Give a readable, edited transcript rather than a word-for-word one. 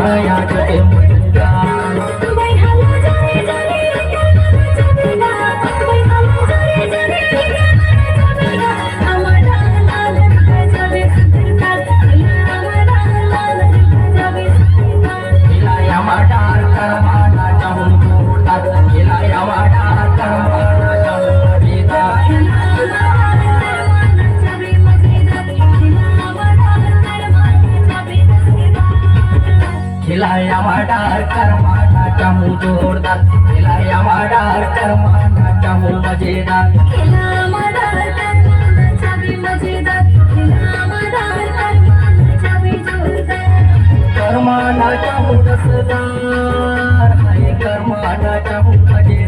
माया जगे मजेदार खिलाया वाडार करमाना चामू जोरदार खिलाया वाडार करमाना चामू मजेदार करमाना चामू रसदार हाय करमाना चामू मजेदार